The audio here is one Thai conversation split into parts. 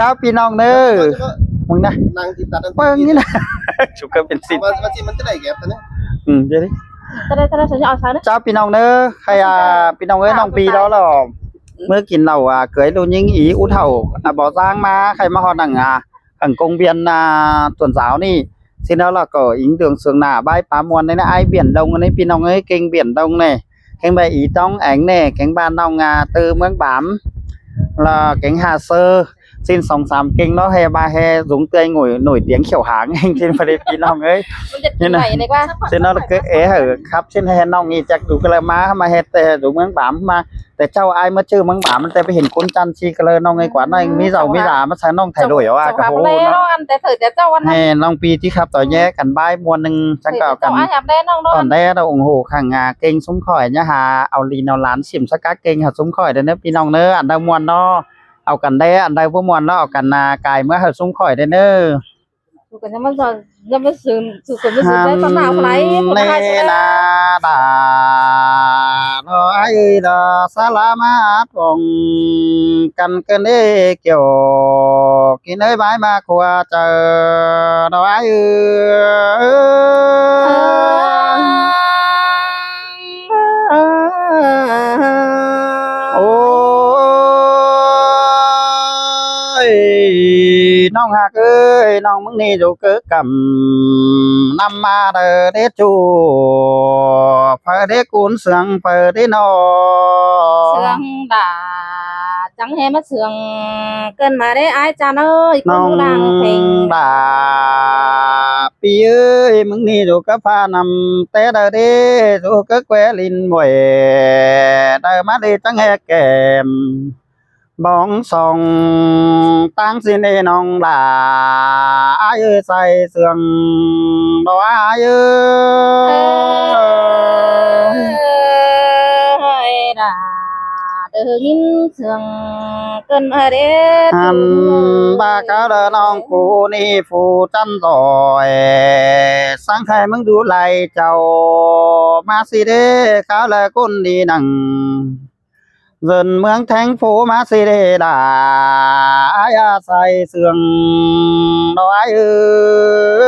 ครับพี่น้องเด้อมึงนะนางที่ตัด เบิ่งนี่นะชุกก็เป็นสิ ว่าสิมันจะได้แก็บตัวนี้เดี๋ยวดิ จะได้ฉันจะเอาซะนะ เจ้าพี่น้องเด้อใครพี่น้องเอ้ยน้องปีแล้วหรอเมื่อกินเหล้าเกยลูยิงอีอุเฒ่าบ่สร้างมาใครมาฮอดหนังขังกงเบียนtuần giáoนี่xin đó là có ý tưởng sướng nà bãi phá muôn đấy là ai biển đông nàyพี่น้องเอ้ยkinh biển đông này cánh bài ý trong ảnh này cánh ban nong từ mương bám là cánh Hà Sơ xin sóng sám kinh nó he ba he giống tươi nổi tiếng kiểu háng anh trên phảiพี่น้องเอ้ย มันจะกินไหนดีกว่า xin nó là cái é hở khắp trên he nongนี่จักดูกระมามาเฮแต่ดูเมืองบามมาแต่เจ้าไอ้มาชื่อเมืองบามมันแต่ไปเห็นคนจันทร์ชีกระเลยน้องไอ้กว่าน้อยมีเจ้ามีหลามาใช้น้องไทยด้วยว่ากระโห แล้วอันแต่เถิดแต่เจ้าวัน แห่น้องปีที่ครับต่อแย่กันบ้ายมวนหนึ่งจังเก่ากัน เจ้าอาหยับได้น้อง ตอนแรกเราโอ้โหขังเก่งซุ้มข่อยเนี่ยหาเอาลีนเอาล้านสิมสกัดเก่งหาซุ้มข่อยเด้อเนอะพี่น้องเนอะอันใดมวนเนาะเอากันได้อันใดบ่มวนเนาะเอากันกายเมื่อหาซุ้มข่อยเด้อเนอะ ถูกกันจะมาซื้อถูกกันมาซื้อได้ตอนหนาวไร เนนาดาโอ้ยดาสลามาตองกันกันเด้เกี่ยวกินเอ้ยไม้มาขวาเจอดอกอ้โอ้ยน้องหักเอ้ยน้องมึงนี่อยู่เกิดกำนำมาเด้อเด้จูเพื่อได้กุนเสืองเพื่อได้นอ เสืองด่าจังเฮมาเสืองเกินมาได้ไอ้จานเอ้ย น้อง ดังเพลง ด่าปีเอ้ยมึงนี่อยู่กับพานำแต่เด้อเด้อยู่กับแควลินมวยเด้อมาได้จังแฮแกมบองส่องตั้งสิเนน้องด่าอ้ายเอ้ยใส่เสืองดอกอ้ายเอ้ย ด่าเดินเสืองเกินมาได้ หันบาเขาเดอน้องกูนี่ผู้จันต่อยสังใครมึงดูไลเจ้ามาสิเด้เขาเลยคนดีนังเดินเมืองแทงผู้มาสิเด้ด่าอายาใส่เสืองดอกอ้ายเอ้ย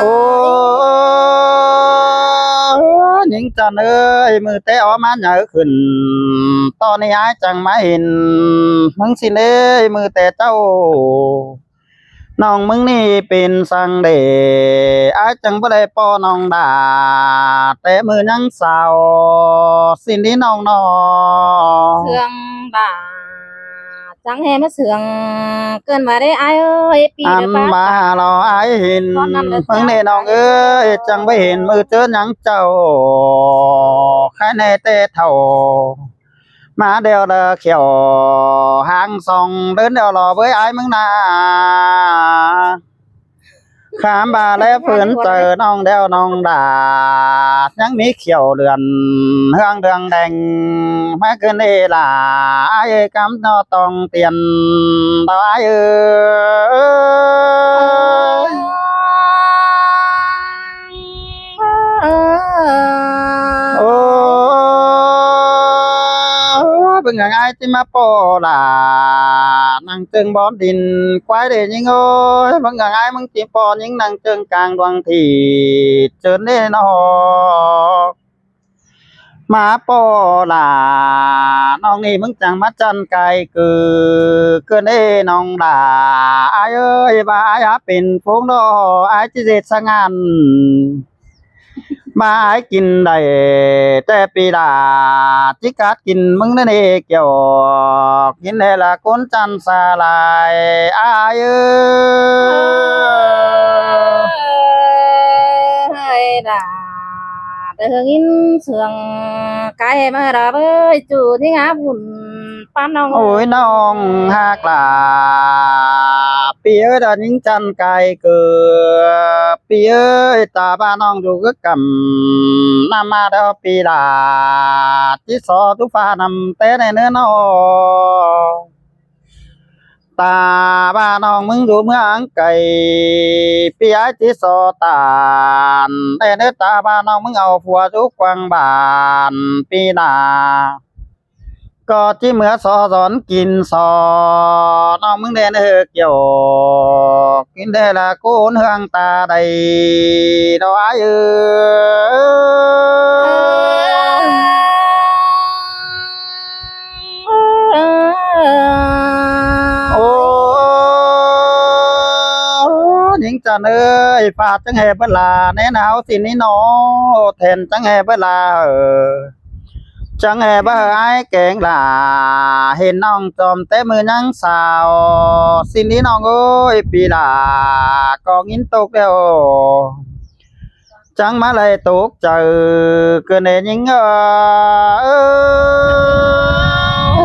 โอ้หญิงจันเอ้ยมือเตะออกมาเหนือขึ้นตอนนี้อายจังมาเห็นมึงสิเด้มือแต่เจ้าน้องมึงนี่เป็นสังเดอายจังบ่ได้ป้อน้องด่าแต่มือยังสาวสินที่น้องนอ เสืองด่าจังเฮมาเสืองเกินมาได้ไอ้เอ้ยปี อัน เดียว มาเราอายเห็น ตอนนั้นเลย เพิ่งได้น้องเอ้ยจังไปเห็นมือเจอหยังเจ้าใครในเตะเท่ามาเดียวเด้อเขียวหางส่องเดินเดียวรอเว้ยอายมึงนาขามบาแล้วฝืนเจอน้องเดียวน้องด่ายังมีเขียวเดือนเฮืองเดืองแดงมาขึ้นเอล่ะอายกำนอตองเตียนดอกอายเอ้ยโอ้เบิ่งไงที่มาปอล่ะนั่งจึงบอนดินควายเด้ยิงโอ้ยเบิ่งไงมึงจีปอยิงนั่งจึงกลางดวงที่เจอเน่นอมาปอล่ะน้องนี่มึงจังมาจันไกลเกินเอ้น้องด่าอายเอ้ยว่าอายเป็นพงดออายจิเจสงานมาอายกินได้แต่ปีดาจิกัดกินมึงนั่นเองเกี่ยวกินได้ละคนจันสาลายอายเอ้ย ด่าเดินเสืองไกลมาดาเอ้ยจูที่งาบุญป้าน้อง โอ้ยน้องหากลาปีเอ้ยดานิงจันไกลเกิดปีเอ้ยตาบ้านน้องอยู่ก็กำนำมาเดาปีดาที่สอทุฟ้านำแต่ในเนื้อนอ ตาบ้าน้องมึงอยู่เมืองไกลพี่ไอ้ที่โซตานแต่เนื้อตาบ้าน้องมึงเอาผัวจุกกวางบานปีหนาก็ที่เมื่อสอสอนกินสอน้องมึงเด่นเกี่ยวกินได้ละกูนเฮืองตาใดดอกอ้ายโอ้หญิงจันเอ้ยฝาดจังแห่เบลาแน่หนาวสินี้น้อแทนจังแห่เบลาจังแห่บ่ไอ้ายแกงหลาเห็นน้องจอมแต่มือยังสาวสินี้น้องเอ้ยปีหลาก็งินตกแล้วจังมาเลยตกเจอเกินเองยิงเอ้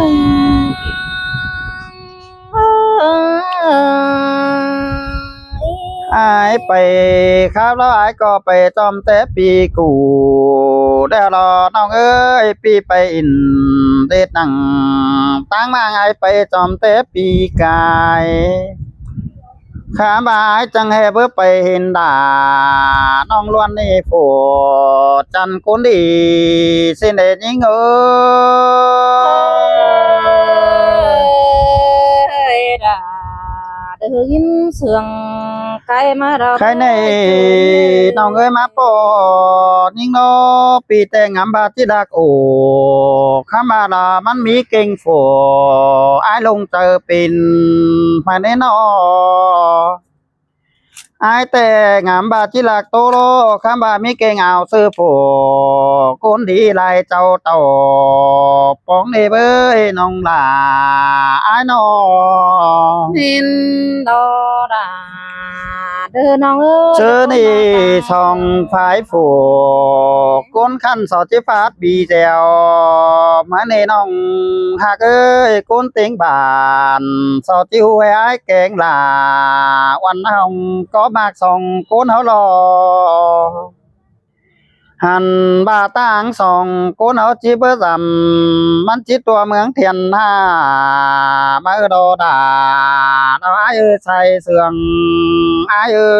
ย อายไปครับแล้วอายก็ไปจอมแต่ปีกูได้รอน้องเอ้ยปีไปอินเดดนังตั้งมาอายไปจอมแต่ปีกายขาบายจังแห่เบื่อไปเห็นดาน้องล้วนนี่โฟจันกุนดีเส้นเด็ดยิงเอ้ย เดินเสืองไกลมาเรา ใครในน้องเอ้ยมาปอยิงโนปีแต่งามบาที่ดักโอข้ามาลามันมีเก่งโฟไอ้ลงเจอเป็นภายในนอไอ้แต่งามบาที่ลักโตโลข้าบามีเก่งเอาซื้อโฟคนดีลายเจ้าเต่าปองเนเบ้ยน้องลาไอ้นอ นินดอดาเดินน้องเอ้ย เจอนี่ช่องฝายฝูก้นขั้นสอดจิฟาดบีแจวมาในน้องหากเอ้ยก้นเต็งบานสอดจิวไว้ไอ้แกงลาวันห้องก็มากส่องก้นเฮารอหันบาต่างสองก้นเฮาจิเบอร์ซำมันจิตัวเมืองเทียนหน้ามาโดดาเอาไอ้เอ้ยใส่เสื่องไอ้เอ้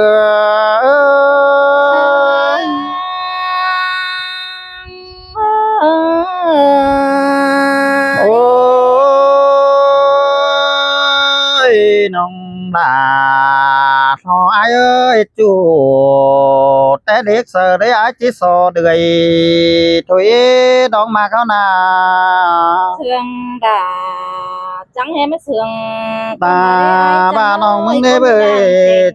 ย โอ้ยน้องลาทอไอเอ้ยจูแต่เด็กเสือได้ไอจิโซเดือยถุยดองมาเข้านา เสืองดาจังให้มาเสือง ตาบ้าน้องมึงได้เบย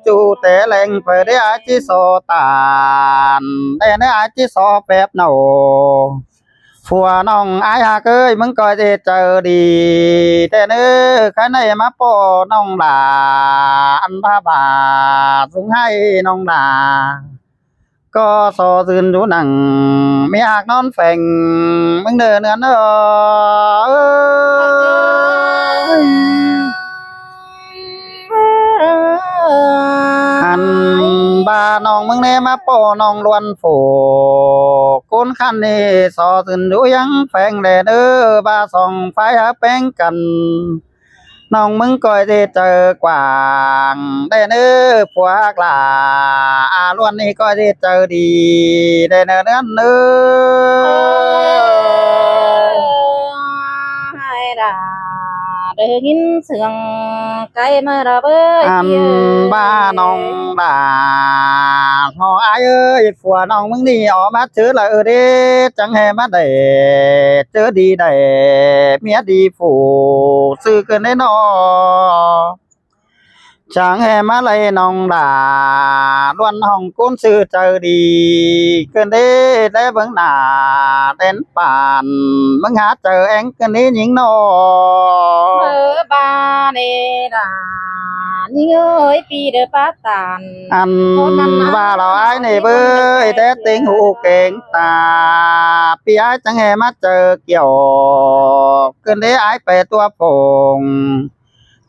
จูแต่แหลงไปได้ไอจิโซตานแต่ได้ไอจิโซแป๊บเนาผัวน้องอายหากเอ้ยมึงก็จะเจอดีแต่เนื้อข้าในมาปอน้องด่าอันพาบาสุงให้น้องด่าก็สอซื่นดูหนังไม่อยากนอนแฝงมึงเดินเนื้อเอ้ยหันบาน้องมึงเนมาปอน้องล้วนโฝก้นขันนี่สอตื่นดูยังแฝงแดเด้อบาส่องไฟหาแป้งกันน้องมึงก็จะเจอกว่างได้เนื้อผัวกลาอาล้วนนี่ก็จะเจอดีได้เนื้อเนื้อ ให้ดาเดินเสืองไกลมาเราเอ้ย อันบ้าน้องด่าพออายเอ้ยผัวน้องมึงนี่ออกมาเจอละเด้จังแห่มาได้เจอดีได้เมียดีฝูซื้อเกินได้นอจังแห่มาเลยน้องด่าล้วนห้องกุ้นซื้อเจอดีเกินได้ได้เบิ่งหน้าเต้นป่านมึงหาเจอเองเกินนี้หญิงนอ เมื่อบาเนดานี่เอ้ยปีเดอป้าตาน อันว่าเราไอ้นี่เบ้ยแต่ติงหูเก่งตาพี่ไอ้จังแห่มาเจอเกี่ยวเกินได้ไอ้ไปตัวผง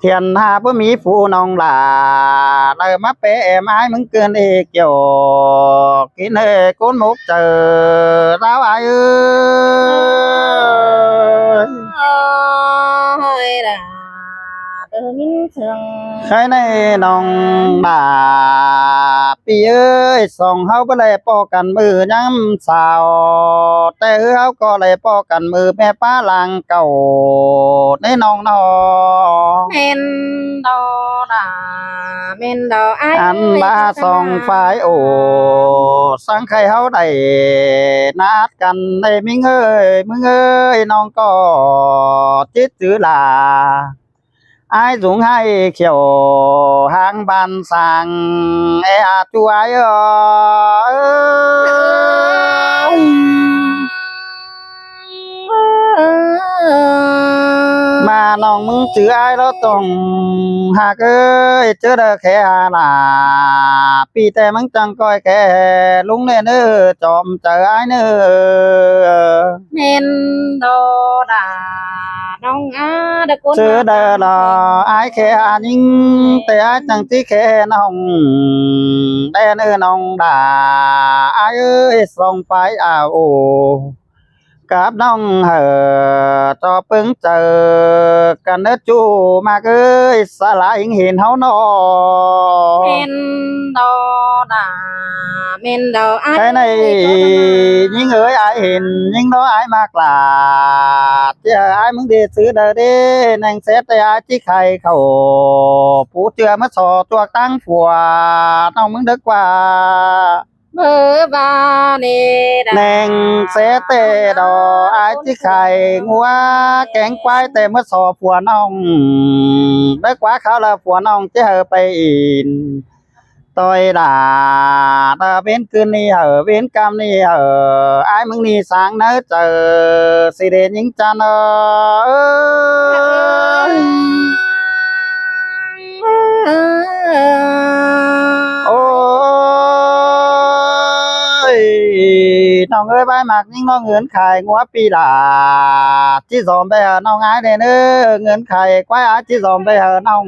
เทียนหาบ่มีผู้น้องหลาเลยมาเปะไม้มึงเกินเอเกี่ยวกินเอก้นมุกเจอเราไอ้เอ้ย ให้ดาเดิน เสือง ใครในน้องดาปีเอ้ยส่องเฮาบ่ได้ป้อกันมือยามสาวแต่เฮาก็เลยป้อกันมือแม่ป้าลางเก่าในน้องน้อ เมนดอดาเมนดอไอ อันบาส่องฝ่ายโอสังใครเฮาได้นัดกันได้มิงเอ้ยมึงเอ้ยน้องก็จิตจือลาai dùng hai kiểu hàng bàn sàng chú ai mà lòngมึงchữ ai đó tòng hạc ơi chớ đờ khẽ là pi tè mắng chẳng coi kẻ lúng lên nữa chòm chờ ai nữa เมนดอดาน้องอาดะกุน chớ đờ là ai khẽ nhưng tè ai chẳng tí khẽ nòng đen ư nòng đà ai ơi xong phải ồกับน้องจอปึงเจอกันเนจูมาเอ้ยสลายเห็นเฮาน้อ เมนดอดาเมนดอไอ cái này những người ai hiện những đó ai mạc là chứ ai muốn đi xứ đời đi nàng xét tay ai chỉ khai khẩu phụ chưa mất sò chuột tăng phùaน้องมึงดึกว่า เบอร์บาเนดา nàng sẽ tê đò ai chỉ khai ngua kén quái tê mất sò phùa nong đấy quá khá là phùa nong chứ hờ bay in tôi là ta bên cơn đi hở bên cam đi hở ai mừng đi sáng nỡ chờ xì đến những cha ơi ôiน้องเอ้ยใบหมากยิ่งน้องเงินไข่งัวปีหลาที่สอมไปหาน้องอ้ายเด้อเน้อเงินไข่ควายอ้ายที่สอมไปหาน้อง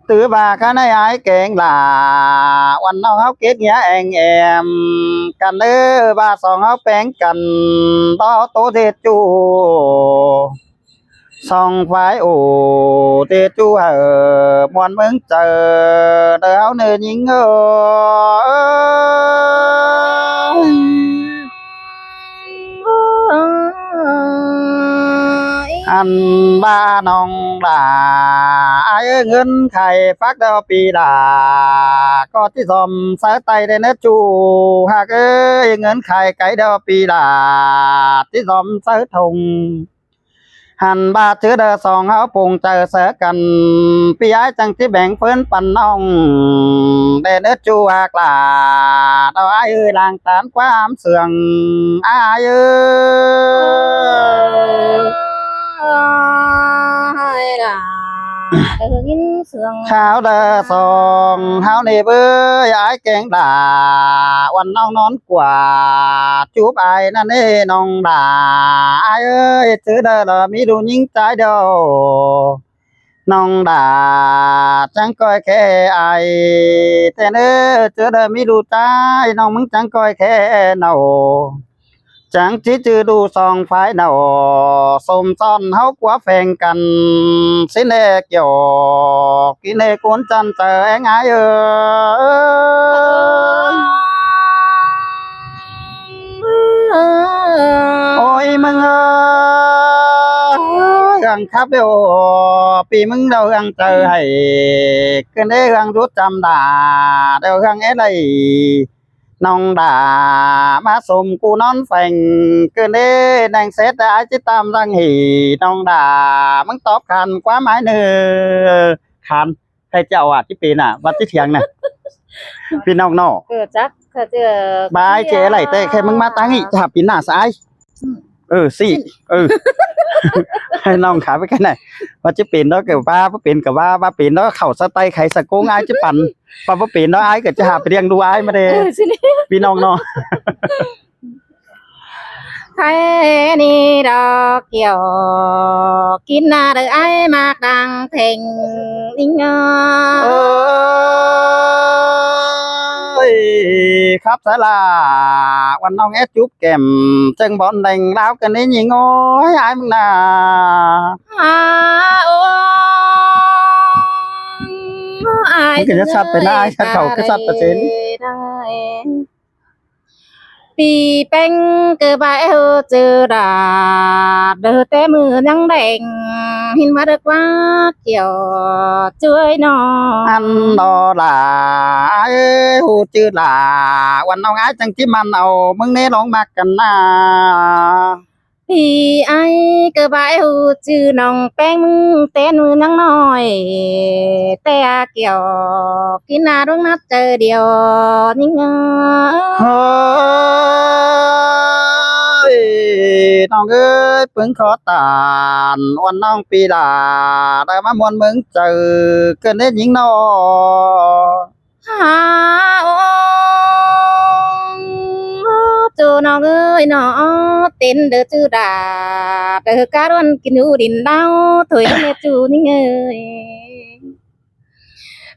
từ bà cái này ai kén làวันน้องเฮาเก็ดเงี้ยแองแอมกันเด้อbàสองเฮาแป้งกันต่อโตเทจูสองฝ่ายโอเทจูมวนเมืองเจอเด้อเฮาเนื้อยิงเอ้ย อันบ้าน้องลาไอ้เงินไข่ฟักดาวปีลาก็ที่สอมสายไตได้เนจูหากเงินไข่ไก่ดาวปีลาที่สอมสายทงหันบาเชื้อเดอสองเฮาปงเจอเสกันปีไอ้จังที่แบ่งเพิ่นปันน้องได้เนจูหากลาดาวไอ้ลางตานความเสื่องไอ้ล่ะกินเสือง ข้าวเดอสองเฮานี่เบ้ยไอ้แกงด่าวันน้องนอนกว่าจูบไอ้นั่นนี่น้องด่าไอ้เอ้ยซื้อเด้อละมีดูยิ่งใจเดียวน้องด่าจังก้อยแค่ไอ้แต่เน้อซื้อเด้อมีดูใจน้องมึงจังก้อยแค่เนาchẳng chỉ chưa đủ song phái nào xôm son háo quá phèn cần xin nè kiểu kỹ nè cuốn chân chờ anh ai ôi mừng gần khắp đều vì mừng đâu gần chờ hay cái đấy gần rút trăm đà đều gần ấy đâyน้องด่ามาสมกูนอนแฝงเกินเด้นางเซตได้จิตามรังหีน้องด่ามึงตอบคันกว่าไม้เนื้อคันใครเจ้าอ่ะที่ปีน่ะวัดที่เถียงน่ะพี่น้องนอ เกิดจักเกิดเจอบ ายเจไหลแต่แค่มึงมาตั้งอีกถ้าปีหน้าซ้ายสิให้น้องขาไปกันไหนว่าจะเป็นเนาะเกี่ยวว่าเป็นกับว่าเป็นเนาะเข่าสไตล์ไข่สะโกงอ้ายจะปั่นว่าเป็นเนาะอ้ายก็จะหาไปเลี้ยงดูอ้ายมาเด้พี่น้องเนาะ ใครนี่ดอกเกี่ยวกินนาเด้อไอ้มากดังเพ่งอิง เอ้ยครับสาลาวันน้องเอสจุ๊บแก้มจังบอลแดงลาวกันนี่ยิงโอ้ยอ้ายมึงน่ะ โอ้ มันก็จะชัดไปหน้าชัดเขาก็ชัดประเจน ปีเป็นcơ bãi hơ chư đà đờ té mưa nhắn đèn hin mà được quá kiểu chơi nó อันดอหลาเอ้ยหูจืดหลาวันเอาง่ายจังที่มันเอามึงเน่ร้องมากกันนะ ปีไอ้cơ bãi hơ chư nòngเป็นtên mưa nhắn nóiแต่เกี่ยวกินนารุ่งนัดเจอเดียวนิ่ง เฮ้ยน้องเอ้ยปึงขอตานวันน้องปีหลาได้มามวนมึงเจอเกินได้หญิงนอ hà ôm chú nó ơi nó tên đỡ chú đà đỡ cá đoan kinh u đình đau thôi nghe chú nính ơi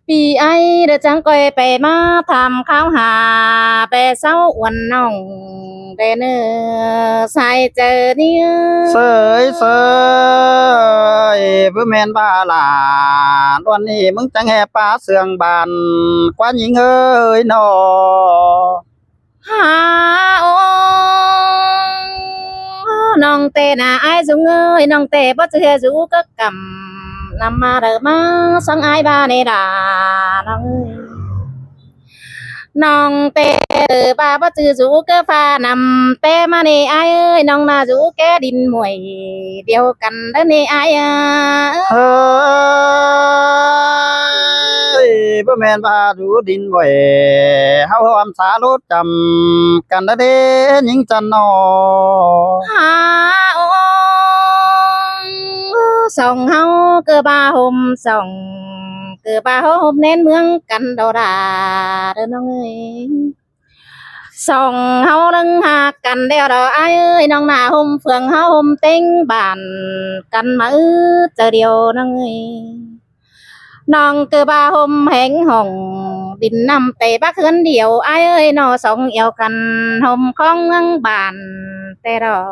vì ai đỡ chẳng quay về mà tham khảo hà về sau uẩn nòng về nơ sai chờ đi เสยเสยเพื่อแมนบ้าหลานวันนี้มึงจังแห่ปลาเสืองบานกว่าหญิงเอ้ยนอ hà ôm nòng tê là ai dùng ơi nòng tê bắt chưa rủ các cầm nằm mà đợi má sang ai ba này đà nòng ơi nòng tê đợi ba bắt chưa rủ cơ pha nằm tê mà này ai ơi nòng là rủ cái đinh mùi điều cần đó này ai à เฮ้ยเพื่อแมนบ้าดูดินไหวเฮาหอมสารถจำกันนะเด้หญิงจันนอ hà ôm sòng hao cơ ba hôm sòng cơ ba hôm nên mương cắn đầu đà đơn ông ơi sòng hao lưng hà cắn đeo đò ai ơi nong nà hôm phường hao hôm tinh bản cắn mà chờ điều nong ơi nong cơ ba hôm hẹn hồng đình năm tề bác hơn điều ai ơi nó sòng eo cắn hôm không ngăng bản tề đò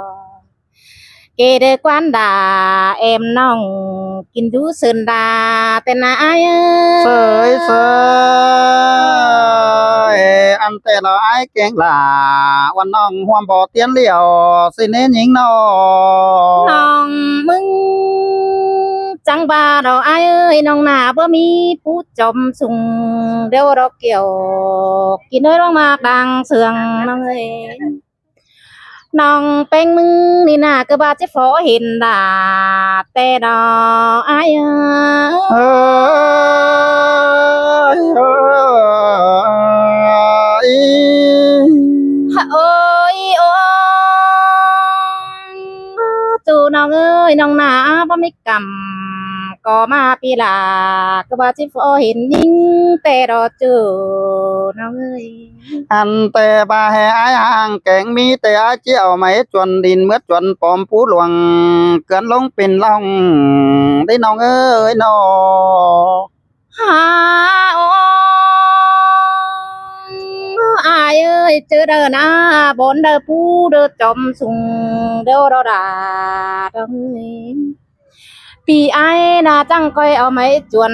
kê đê quan đà em nong kinh đú sơn đà tên là ai เส ơi ยเสยอันแต่ละไอ้เก่งหลาวันน้องห่วมบ่เตียนเหลียวสิเน้นหญิงนอ nong mưng chẳng ba đâu ai ơi nong nà bơ mi phú chom sùng đeo đó kiểu kỳ nơi đó mà đang sườn nong ơi nong pen mưng đi nà cơ ba chế phó hình đà tê đó ai ơi เฮ้ยเฮ้ย ôi ôi chú nong ơi nong nà bơ mi cầm có mà pi là cơ ba chế phó hình ninh tê đó chú nong ơi อันแต่บาแห่ไอ้ห่างแก่งมีแต่ไอ้เจียวไหมจวนดินเมื่อจวนปอมผู้หลวงเกินลงเป็นล่องได้น้องเอ้ยนอ hà ôm ai ơi chớ đờ na bốn đờ pu đờ chom sùng đeo đó đà đông vì ai na chẳng coi ở mấy chuồn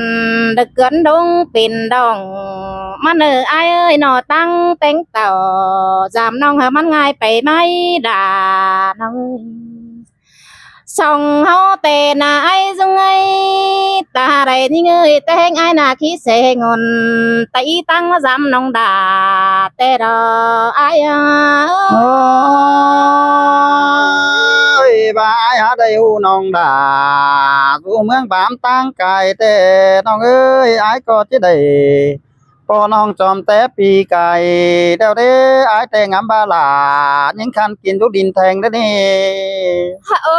được cấn đông pin đồng mà nở ai ơi nó tăng tính tàu giảm nong hả mắt ngay phải mấy đà nong song hao tè na ai dung ai ta đây ni người tên ai na khí sẽ ngon tay tăng giảm nong đà tè đó ai à เอ้ยบาไอ้หาได้หูน้องด่าสู่เมืองบามตั้งกายแต่น้องเอ้ยไอ้ก็จะได้พอน้องจอมแต่ปีไก่เดี๋ยวเด้ไอ้แต่งามบาหลายังคันกินทุกดินแทงได้อนี่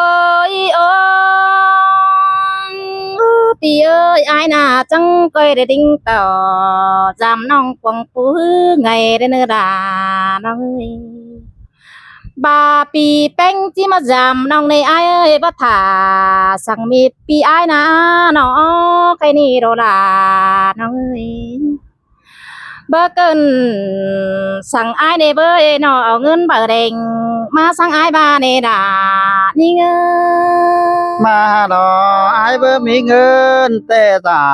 ơi ơi tì ơi ai na chẳng coi để đinh tàu giảm nong quăng phú ngày đến nơi đà nong ơi bà pi bánh chỉ mà giảm nong này ai ơi bắt thả sang mi pi ai na nó cái này đồ là nong ơi bơ cơn sang ai để bơi nó ở ngân bờ đèn mà sang ai ba này đà นี่เง มาดอไอ้เบอมีเงินแต่สา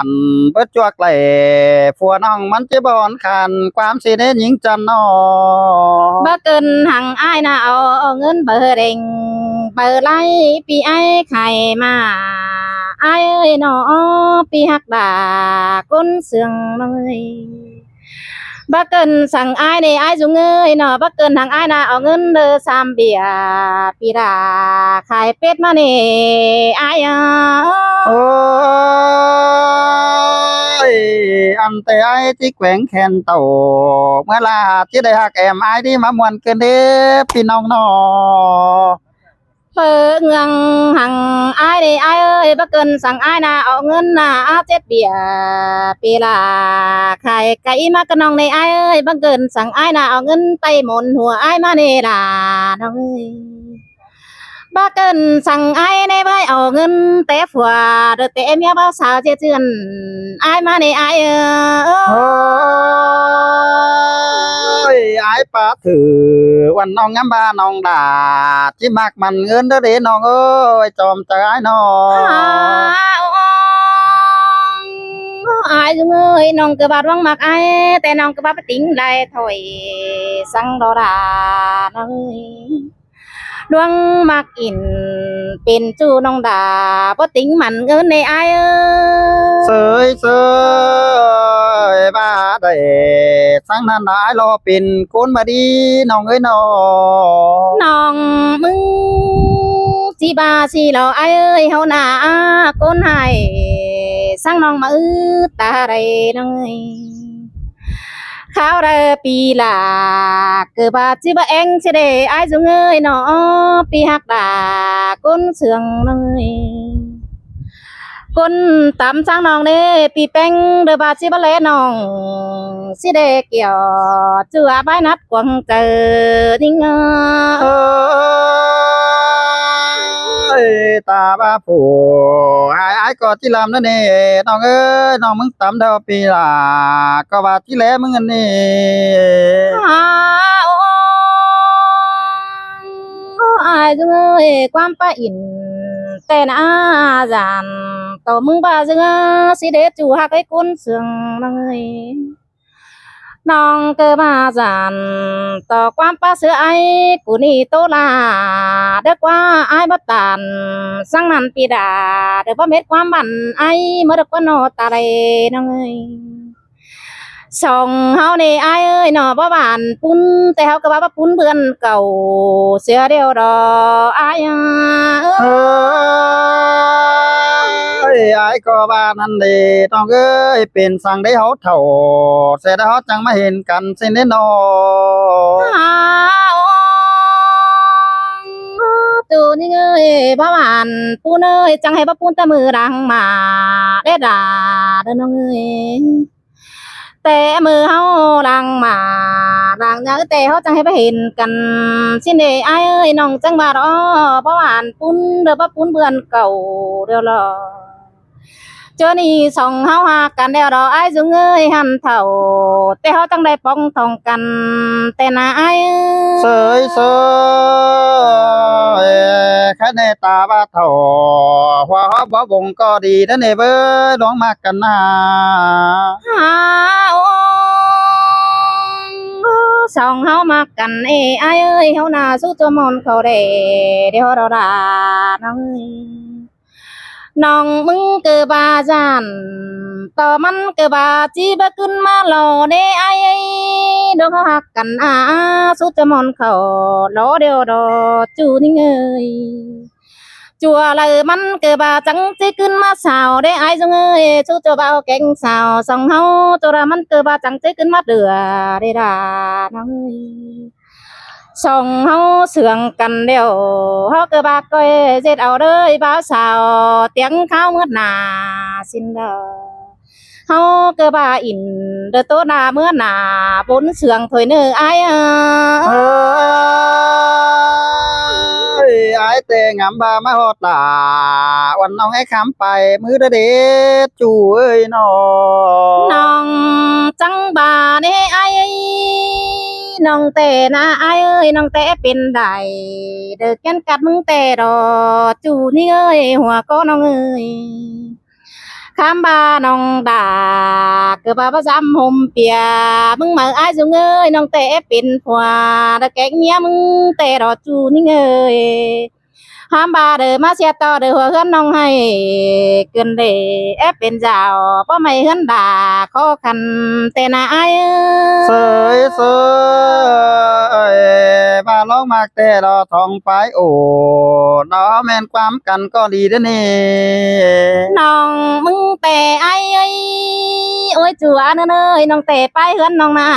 นเบิดจวกไหลผัวน้องมันจะบอนคันความสิเน้นหญิงจันนอ บ่เกินหังอ้ายนะเอาเงินเบอร์เร่งเบอร์ไล่ปีไอ้ไข่มาอ้ายเอ้ยน้อปีหักดาก้นเสืองเลยบ่เกินสั่งอ้ายนี่อ้ายจุงเอ้ยน้อบ่เกินหังอ้ายนะเอาเงินเด้อ3เบียปีดาขายเป็ดมานี่อ้าย โอ้ยอันแต่ไอ้ที่แขวงแขนเต่าเมื่อลาที่ได้หักแอมไอ้ที่มามวนเกินเด้พี่น้องนอ เปิดเงืองหังอ้ายนี่อ้ายเอ้ยบ่เกินสั่งอ้ายนะเอาเงินนะ7เบียปีละขายไก่มากระนองในอ้ายเอ้ยบ่เกินสั่งอ้ายนะเอาเงินไต้หมนหัวอ้ายมานี่ล่ะน้องเอ้ยบ่เกินสั่งอ้ายในไว้เอาเงินแต่ผัวเด้อแต่เมียบ่าวสาวเจือนอ้ายมานี่อ้ายเอ้ โอ้ ย ยไอ้ป้าถือวันน้องงามบ้าน้องด่าที่มากมันเงินเด้อเด้น้องเอ้ยจอมใจไอ้น้อง อายจุงเอ้ยน้องก็บาดหวังมักอายแต่น้องก็บาดไปติ้งได้ถอยสังดอดาน้องเอ้ยดวงมักอินเป็นจูน้องดาบ่ติ้งมันเงินในอายเอ้ เส ย ยเสยบ้าได้สังนั้นไอ้รอเป็นคนมาดีน้องเอ้ยน้อง น้องมึงสิบาสิหลออายเอ้ยเฮาหน้าคนให้สังน้องมาตาไรน้องเอ้ย ข้าวเรอปีลาเกิดบาจิบะเองสิเดไอายจุงเอ้ยน้อปีหักดาก้นเสืองเลยก้นตำจ้างน้องเด้ปีแป้งเดอบาจิบะเลน้องสิเดเกี่ยวจือใบนัดกวางเจอนิ่งเอ้ยตาบ้าผู้ไอ้ก็ที่ลำนั่นนี่น้องเอ้ยน้องมึงตำเดาปีล่ะก็ว่าที่แล้วมึงอันนี้ อายจุงเอ้ยความป้าอินแต่น่าจานต่อมึงบ้าจึงสิเดจูหักไอ้ก้นเสืองเลยน้องเกิดมาจานต่อความป้าเสือไอ้กูนี่โตลาเด็กว่าไอ้บัตตันสังนันปีดาเด็กว่าเม็ดความบันไอ้เมื่อเด็กว่าโนตาเลน้องเอ้ยส่องเฮานี่อ้ายเอ้ยหนอบ่หวานปุ้นแต่เฮาก็ว่าปุ้นเพื่อนเก่าเสียเดียวดออ้ายเอ้ยไอ้ก็บ้านั่นดีน้องเอ้ยเป็นสั่งได้เฮาเฒ่าเสียได้เฮาจังมาเห็นกันสิแน่นอ ตูนี่เอ้ยบ่หวานปุ้นเอ้ยจังให้บ่ปุ้นแต่มือดังมาได้ด่าเด้อน้องเอ้ยแต่มือเฮาลังมาลังยังแต่เฮาจังให้ไปเห็นกันสิเด้อ้ายเอ้ยน้องจังว่าดอบ่หวานปุ้นเด้อบ่ปุ้นเบื่อนเก่าเด้อล่ะเจอนี่สองเฮาหากันแล้วดอกอ้ายจุงเอ้ยหันเฒ่าแต่เฮาจังได้ป้องทองกันแต่น่ะอ้าย เสยเสยแค่ในตาบ้าเฒ่าหัวบ่บงก็ดีนั่นเด้เบ้อน้องมากกันนา สองเฮามากันเอ้ยเอ้ยเฮาน่าสู้ตัวมอนเขาเด้เดี๋ยวเราด่าน้องเอ้ยน้องมึงเกิดบาจานต่อมันเกิดบาจีบขึ้นมาหล่อเด้ไอ้ดอกหักกันสู้ตัวมอนเขาหล่อเดียวดอจูนี่เอ้ยจัวเลยมันเกิดบาจังจีขึ้นมาสาวได้ไอ้จงเอ้ยสู้ตัวเบาเก่งสาวสองเฮาตัวละมันเกิดบาจังจีขึ้นมาเดือได้ด่าน้องเอ้ยสองเฮาเสื่องกันเดียวเฮาเกิดบาก้อยเจ็ดเอาเลยบ่าวสาวเตียงข้าวเมื่อหนาสินเด้อเฮาเกิดบาอินเด้อโตหนาเมื่อหนาบนเสื่องถอยเนื้อไอ้เอ้ยไอ้แต่งามบามาฮอดตาวันน้องให้คำไปมือเด็ดจู่เอ้ยน้อ น้องจังบาเด้ไอ้ น้องแต่นะอายเอ้ยน้องแต่เป็นได้เด็กกันกัดมึงแต่ดอจูนี่เอ้ยหัวก็น้องเอ้ยคำบาน้องด่าเกือบประจำห่มเปียมึงมาอายจุงเอ้ยน้องแต่เป็นผัวเด็กแกงเมียมึงแต่ดอจูนี่เอ้ยห้ามบาเด้อมาเสียต่อเด้อหัวเฮือนน้องให้เกินเด้เป็นเจ้าเพราะไม่เฮือนด่าขอคันแต่นะอายเอ้ เส ย ยเสยบ้าร้องมากแต่รอทองไปโอ้น้อแม่นความกันก็ดีเด้อนี่ น้องมึงแต่ไอ้เอ้ยโอ้ยจัวเนยน้องแต่ไปเฮือนน้องนา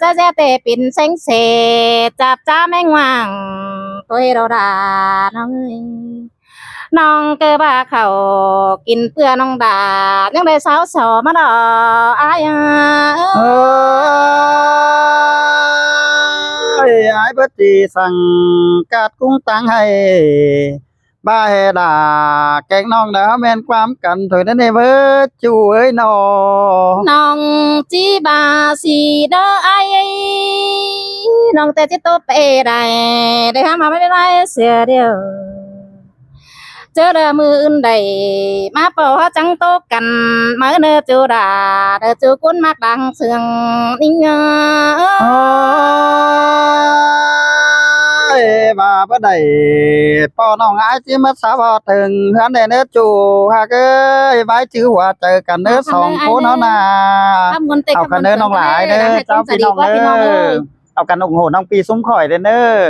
จ้าแจ้แต่ปิ่นเซ็งเสจับจ้าแมงว่างตัวเฮโรดาน้องเอ้ยน้องเกอบ้าเขากินเปื่อน้องดายังได้สาวสอมาดออายเอ้ยไอ้เบิดจีสั่งกาดกุ้งตังให้บ้าเฮดาแกงน้องดาแม่นความกันถอยนั่นเอเบิดจูเอ้ยน้อ น้องจีบาสีเด้อไอ้น้องแต่จิตโตเปได้หามาไม่ได้เสียเดียว เจอเด้อมืออื่นใดมาเป่าจังโตกันมาเนื้อจูดาเด้อจูกุนมากดังเสืองนิ่งโอ้ยว่าบ่ได้พ่อน้องอายสิมาสาวถึงเฮือนได้เด้อจูหากเอ้ยไว้ชื่อว่าเจอกันเด้อสองคนเฮาน่ะ ทำเงินเต็ก เอากันเด้อน้องหลายเด้อเจ้าพี่น้องเด้อเอากันโอ้โหน้องปีซุ้มข่อยเด้อเด้อ